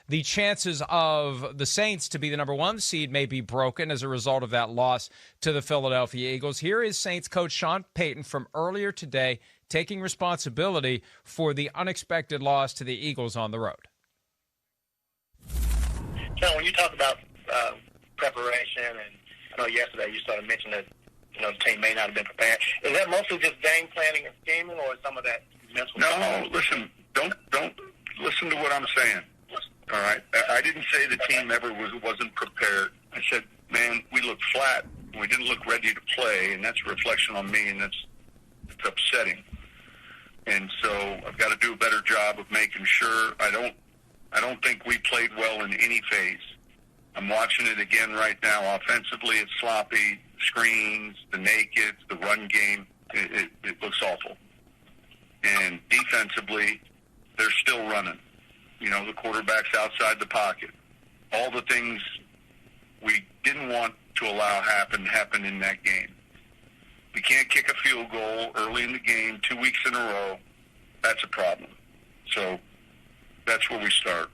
the chances of the Saints to be the number 1 seed may be broken as a result of that loss to the Philadelphia Eagles. Here is Saints coach Sean Payton from earlier today taking responsibility for the unexpected loss to the Eagles on the road. Sean, when you talk about preparation, and I know yesterday you sort of mentioned that the team may not have been prepared. Is that mostly just game planning and scheming, or is some of that mental? No, listen. Don't listen to what I'm saying. All right, I didn't say the team ever wasn't prepared. I said, man, we looked flat. We didn't look ready to play, and that's a reflection on me, and it's upsetting. And so I've got to do a better job of making sure I don't think we played well in any phase. I'm watching it again right now. Offensively, it's sloppy. Screens, the nakeds, the run game, it looks awful. And defensively, they're still running. The quarterback's outside the pocket. All the things we didn't want to allow happen in that game. We can't kick a field goal early in the game 2 weeks in a row. That's a problem. So that's where we start.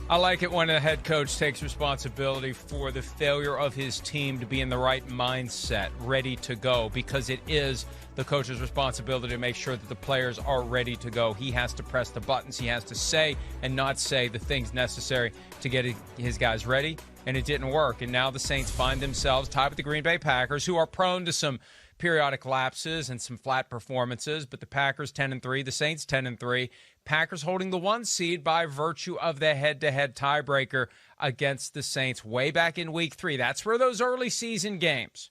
I like it when a head coach takes responsibility for the failure of his team to be in the right mindset, ready to go, because it is the coach's responsibility to make sure that the players are ready to go. He has to press the buttons. He has to say and not say the things necessary to get his guys ready, and it didn't work. And now the Saints find themselves tied with the Green Bay Packers, who are prone to some periodic lapses and some flat performances, but the Packers 10-3, the Saints 10-3. Packers holding the 1 seed by virtue of the head-to-head tiebreaker against the Saints way back in Week 3. That's where those early season games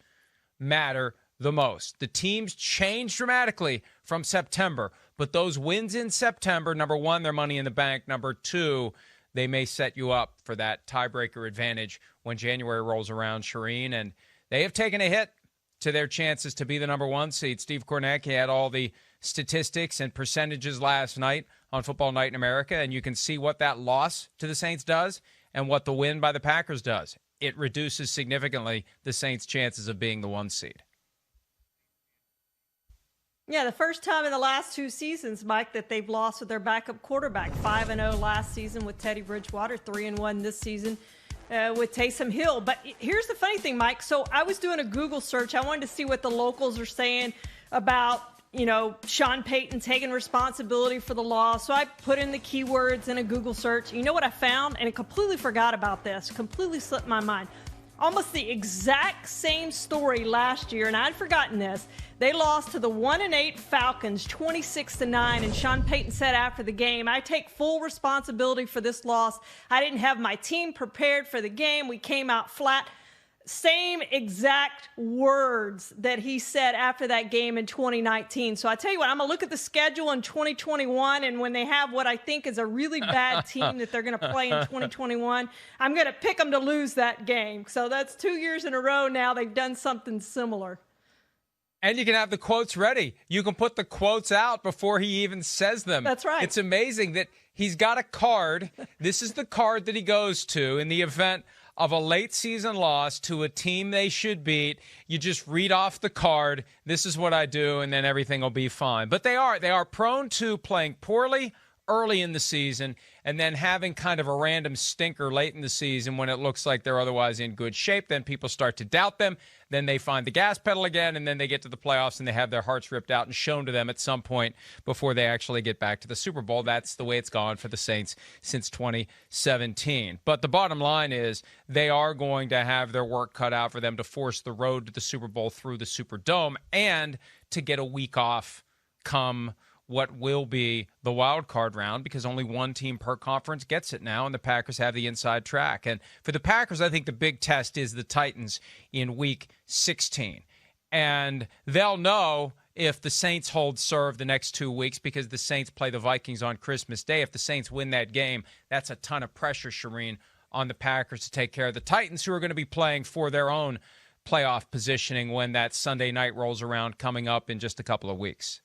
matter the most. The teams change dramatically from September, but those wins in September, number 1, they're money in the bank. Number 2, they may set you up for that tiebreaker advantage when January rolls around, Charean, and they have taken a hit to their chances to be the number 1 seed. Steve Kornacki had all the statistics and percentages last night on Football Night in America, and you can see what that loss to the Saints does and what the win by the Packers does. It reduces significantly the Saints' chances of being the 1 seed. Yeah, the first time in the last 2 seasons, Mike, that they've lost with their backup quarterback. 5-0 last season with Teddy Bridgewater, 3-1 this season with Taysom Hill. But here's the funny thing, Mike. So I was doing a Google search. I wanted to see what the locals are saying about Sean Payton taking responsibility for the loss. So I put in the keywords in a Google search. You know what I found? And I completely forgot about this. Completely slipped my mind. Almost the exact same story last year, and I'd forgotten this. They lost to the 1-8 Falcons 26-9, and Sean Payton said after the game, I take full responsibility for this loss. I didn't have my team prepared for the game. We came out flat. Same exact words that he said after that game in 2019. So I tell you what, I'm going to look at the schedule in 2021, and when they have what I think is a really bad team that they're going to play in 2021, I'm going to pick them to lose that game. So that's 2 years in a row now they've done something similar. And you can have the quotes ready. You can put the quotes out before he even says them. That's right. It's amazing that he's got a card. This is the card that he goes to in the event of a late season loss to a team they should beat. You just read off the card. This is what I do, and then everything will be fine. But they are prone to playing poorly early in the season and then having kind of a random stinker late in the season when it looks like they're otherwise in good shape. Then people start to doubt them. Then they find the gas pedal again, and then they get to the playoffs and they have their hearts ripped out and shown to them at some point before they actually get back to the Super Bowl. That's the way it's gone for the Saints since 2017. But the bottom line is they are going to have their work cut out for them to force the road to the Super Bowl through the Superdome and to get a week off come what will be the wild card round, because only one team per conference gets it now, and the Packers have the inside track. And for the Packers, I think the big test is the Titans in Week 16. And they'll know if the Saints hold serve the next 2 weeks, because the Saints play the Vikings on Christmas Day. If the Saints win that game, that's a ton of pressure, Charean, on the Packers to take care of the Titans, who are going to be playing for their own playoff positioning when that Sunday night rolls around coming up in just a couple of weeks.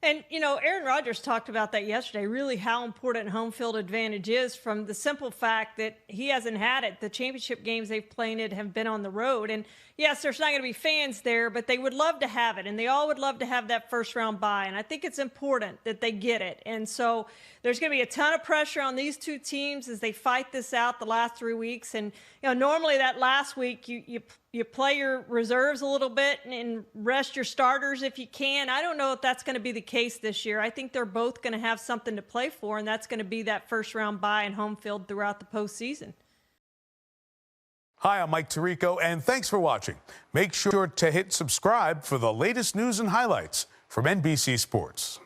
And, Aaron Rodgers talked about that yesterday, really how important home field advantage is, from the simple fact that he hasn't had it. The championship games they've played in have been on the road. And yes, there's not going to be fans there, but they would love to have it. And they all would love to have that first round bye. And I think it's important that they get it. And so there's going to be a ton of pressure on these two teams as they fight this out the last 3 weeks. And, normally that last week you play your reserves a little bit and rest your starters if you can. I don't know if that's going to be the case this year. I think they're both going to have something to play for, and that's going to be that first round bye and home field throughout the postseason. Hi, I'm Mike Tirico, and thanks for watching. Make sure to hit subscribe for the latest news and highlights from NBC Sports.